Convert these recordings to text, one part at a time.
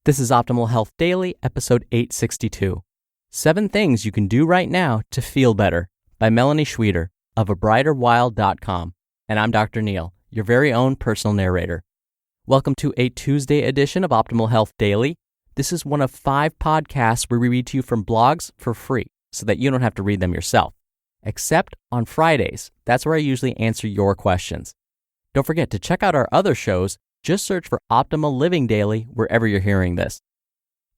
This is Optimal Health Daily, episode 862. 7 Things You Can Do Right Now to Feel Better by Melani Schweder of abrighterwild.com. And I'm Dr. Neil, your very own personal narrator. Welcome to a Tuesday edition of Optimal Health Daily. This is one of 5 podcasts where we read to you from blogs for free so that you don't have to read them yourself. Except on Fridays. That's where I usually answer your questions. Don't forget to check out our other shows. Just search for Optimal Living Daily wherever you're hearing this.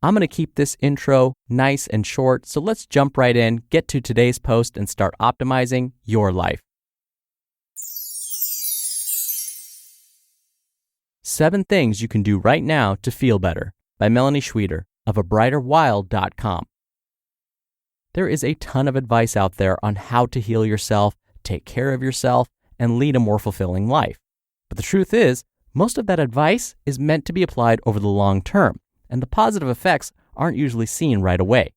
I'm going to keep this intro nice and short, so let's jump right in, get to today's post, and start optimizing your life. 7 Things You Can Do Right Now to Feel Better by Melani Schweder of abrighterwild.com. There is a ton of advice out there on how to heal yourself, take care of yourself, and lead a more fulfilling life. But the truth is, most of that advice is meant to be applied over the long term, and the positive effects aren't usually seen right away.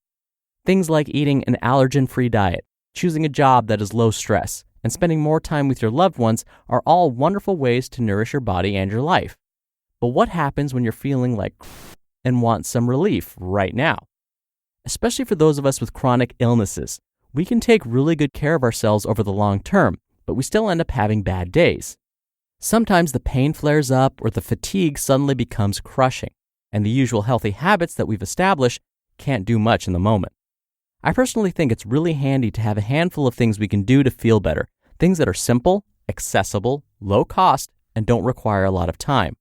Things like eating an allergen-free diet, choosing a job that is low stress, and spending more time with your loved ones are all wonderful ways to nourish your body and your life. But what happens when you're feeling like and want some relief right now? Especially for those of us with chronic illnesses, we can take really good care of ourselves over the long term, but we still end up having bad days. Sometimes the pain flares up or the fatigue suddenly becomes crushing, and the usual healthy habits that we've established can't do much in the moment. I personally think it's really handy to have a handful of things we can do to feel better, things that are simple, accessible, low cost, and don't require a lot of time.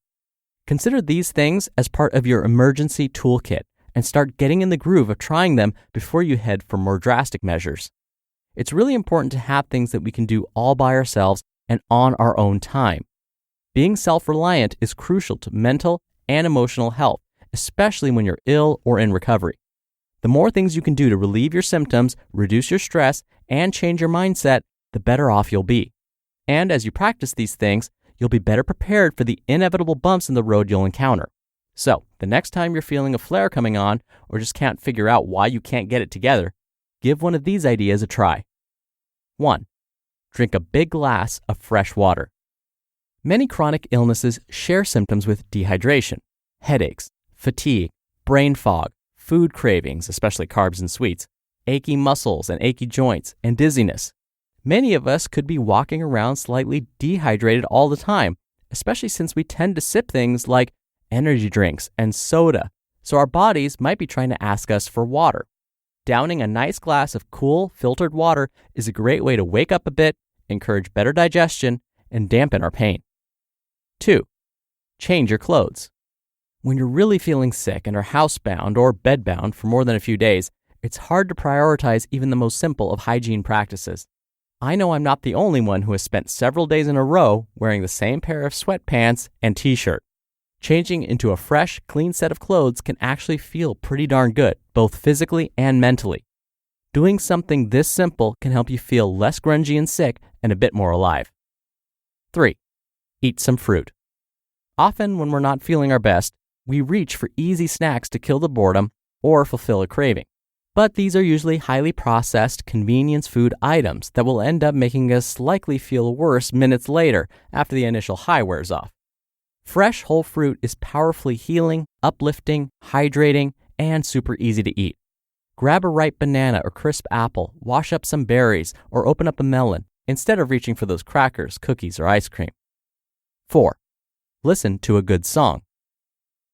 Consider these things as part of your emergency toolkit and start getting in the groove of trying them before you head for more drastic measures. It's really important to have things that we can do all by ourselves and on our own time. Being self-reliant is crucial to mental and emotional health, especially when you're ill or in recovery. The more things you can do to relieve your symptoms, reduce your stress, and change your mindset, the better off you'll be. And as you practice these things, you'll be better prepared for the inevitable bumps in the road you'll encounter. So, the next time you're feeling a flare coming on, or just can't figure out why you can't get it together, give one of these ideas a try. 1. Drink a big glass of fresh water. Many chronic illnesses share symptoms with dehydration, headaches, fatigue, brain fog, food cravings, especially carbs and sweets, achy muscles and achy joints, and dizziness. Many of us could be walking around slightly dehydrated all the time, especially since we tend to sip things like energy drinks and soda, so our bodies might be trying to ask us for water. Downing a nice glass of cool, filtered water is a great way to wake up a bit, encourage better digestion, and dampen our pain. 2. Change your clothes. When you're really feeling sick and are housebound or bedbound for more than a few days, it's hard to prioritize even the most simple of hygiene practices. I know I'm not the only one who has spent several days in a row wearing the same pair of sweatpants and t-shirt. Changing into a fresh, clean set of clothes can actually feel pretty darn good, both physically and mentally. Doing something this simple can help you feel less grungy and sick and a bit more alive. 3. Eat some fruit. Often when we're not feeling our best, we reach for easy snacks to kill the boredom or fulfill a craving. But these are usually highly processed convenience food items that will end up making us likely feel worse minutes later after the initial high wears off. Fresh whole fruit is powerfully healing, uplifting, hydrating, and super easy to eat. Grab a ripe banana or crisp apple, wash up some berries, or open up a melon, instead of reaching for those crackers, cookies, or ice cream. 4. Listen to a good song.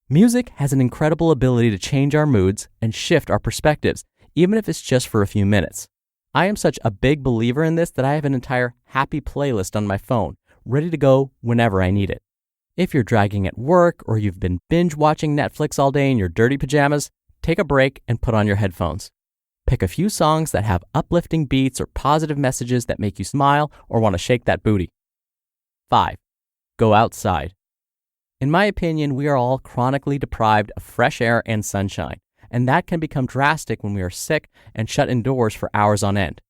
Music has an incredible ability to change our moods and shift our perspectives, even if it's just for a few minutes. I am such a big believer in this that I have an entire happy playlist on my phone, ready to go whenever I need it. If you're dragging at work or you've been binge watching Netflix all day in your dirty pajamas, take a break and put on your headphones. Pick a few songs that have uplifting beats or positive messages that make you smile or want to shake that booty. 5. Go outside. In my opinion, we are all chronically deprived of fresh air and sunshine, and that can become drastic when we are sick and shut indoors for hours on end.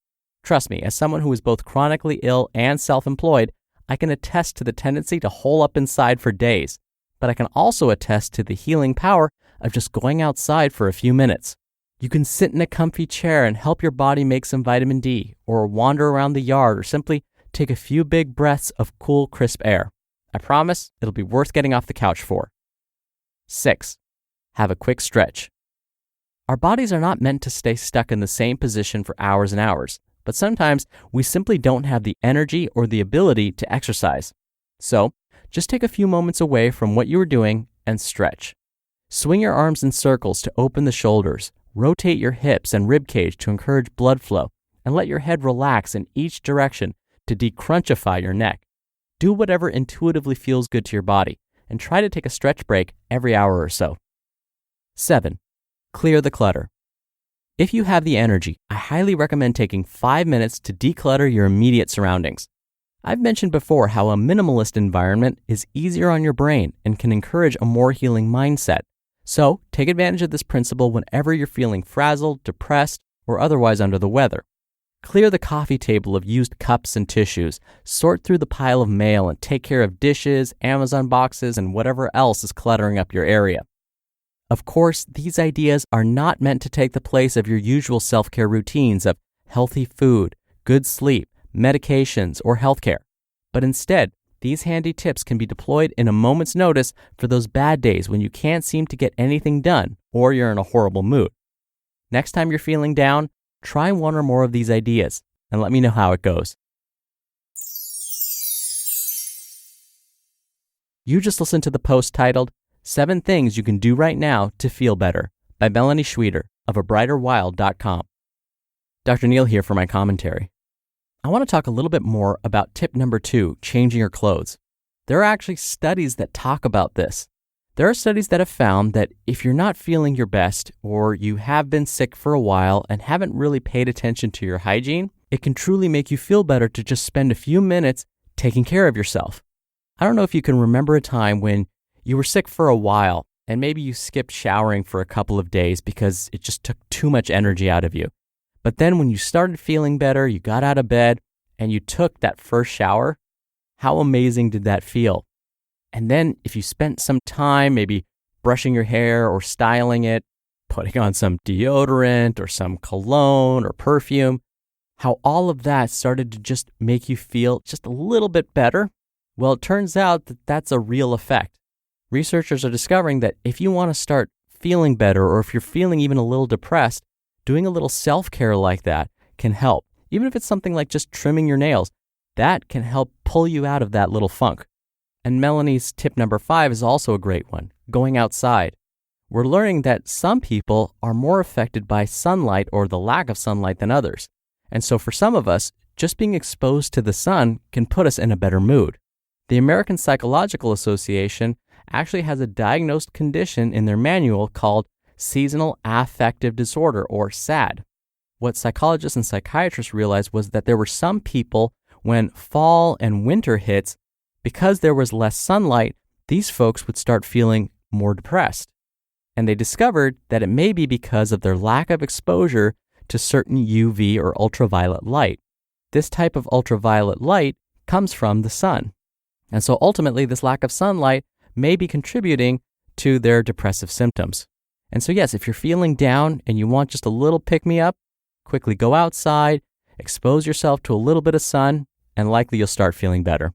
Trust me, as someone who is both chronically ill and self-employed, I can attest to the tendency to hole up inside for days, but I can also attest to the healing power of just going outside for a few minutes. You can sit in a comfy chair and help your body make some vitamin D, or wander around the yard, or simply take a few big breaths of cool, crisp air. I promise it'll be worth getting off the couch for. 6. have a quick stretch. Our bodies are not meant to stay stuck in the same position for hours and hours, but sometimes we simply don't have the energy or the ability to exercise. So, just take a few moments away from what you are doing and stretch. Swing your arms in circles to open the shoulders, rotate your hips and rib cage to encourage blood flow, and let your head relax in each direction to decrunchify your neck. Do whatever intuitively feels good to your body, and try to take a stretch break every hour or so. 7. Clear the clutter. If you have the energy, I highly recommend taking 5 minutes to declutter your immediate surroundings. I've mentioned before how a minimalist environment is easier on your brain and can encourage a more healing mindset. So, take advantage of this principle whenever you're feeling frazzled, depressed, or otherwise under the weather. Clear the coffee table of used cups and tissues, sort through the pile of mail, and take care of dishes, Amazon boxes, and whatever else is cluttering up your area. Of course, these ideas are not meant to take the place of your usual self-care routines of healthy food, good sleep, medications, or healthcare. But instead, these handy tips can be deployed in a moment's notice for those bad days when you can't seem to get anything done or you're in a horrible mood. Next time you're feeling down, try one or more of these ideas and let me know how it goes. You just listened to the post titled 7 Things You Can Do Right Now to Feel Better by Melani Schweder of abrighterwild.com. Dr. Neil here for my commentary. I want to talk a little bit more about tip number 2, changing your clothes. There are actually studies that talk about this. There are studies that have found that if you're not feeling your best or you have been sick for a while and haven't really paid attention to your hygiene, it can truly make you feel better to just spend a few minutes taking care of yourself. I don't know if you can remember a time when you were sick for a while and maybe you skipped showering for a couple of days because it just took too much energy out of you. But then when you started feeling better, you got out of bed and you took that first shower, how amazing did that feel? And then if you spent some time maybe brushing your hair or styling it, putting on some deodorant or some cologne or perfume, how all of that started to just make you feel just a little bit better? Well, it turns out that that's a real effect. Researchers are discovering that if you want to start feeling better or if you're feeling even a little depressed, doing a little self-care like that can help. Even if it's something like just trimming your nails, that can help pull you out of that little funk. And Melani's tip number 5 is also a great one, going outside. We're learning that some people are more affected by sunlight or the lack of sunlight than others. And so for some of us, just being exposed to the sun can put us in a better mood. The American Psychological Association actually has a diagnosed condition in their manual called Seasonal Affective Disorder, or SAD. What psychologists and psychiatrists realized was that there were some people when fall and winter hits, because there was less sunlight, these folks would start feeling more depressed. And they discovered that it may be because of their lack of exposure to certain UV or ultraviolet light. This type of ultraviolet light comes from the sun. And so ultimately, this lack of sunlight may be contributing to their depressive symptoms. And so yes, if you're feeling down and you want just a little pick-me-up, quickly go outside, expose yourself to a little bit of sun, and likely you'll start feeling better.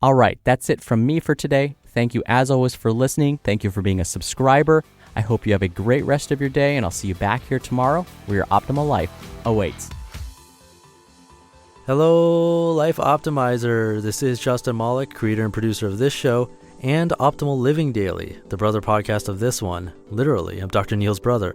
All right, that's it from me for today. Thank you as always for listening. Thank you for being a subscriber. I hope you have a great rest of your day, and I'll see you back here tomorrow where your optimal life awaits. Hello, Life Optimizer. This is Justin Malik, creator and producer of this show and Optimal Living Daily, the brother podcast of this one. Literally, I'm Dr. Neil's brother.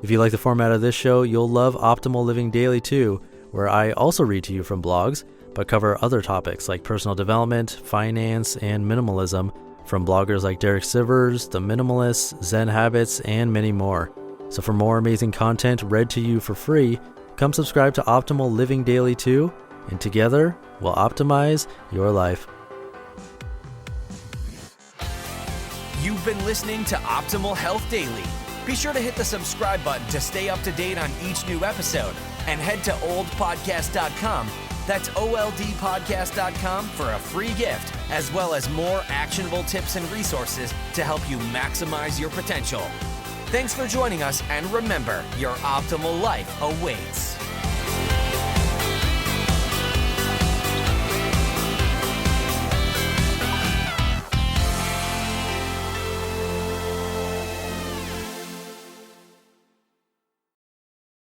If you like the format of this show, you'll love Optimal Living Daily too, where I also read to you from blogs, but cover other topics like personal development, finance, and minimalism from bloggers like Derek Sivers, The Minimalists, Zen Habits, and many more. So for more amazing content read to you for free, come subscribe to Optimal Living Daily too, and together we'll optimize your life. You've been listening to Optimal Health Daily. Be sure to hit the subscribe button to stay up to date on each new episode, and head to oldpodcast.com. That's oldpodcast.com for a free gift, as well as more actionable tips and resources to help you maximize your potential. Thanks for joining us, and remember, your optimal life awaits.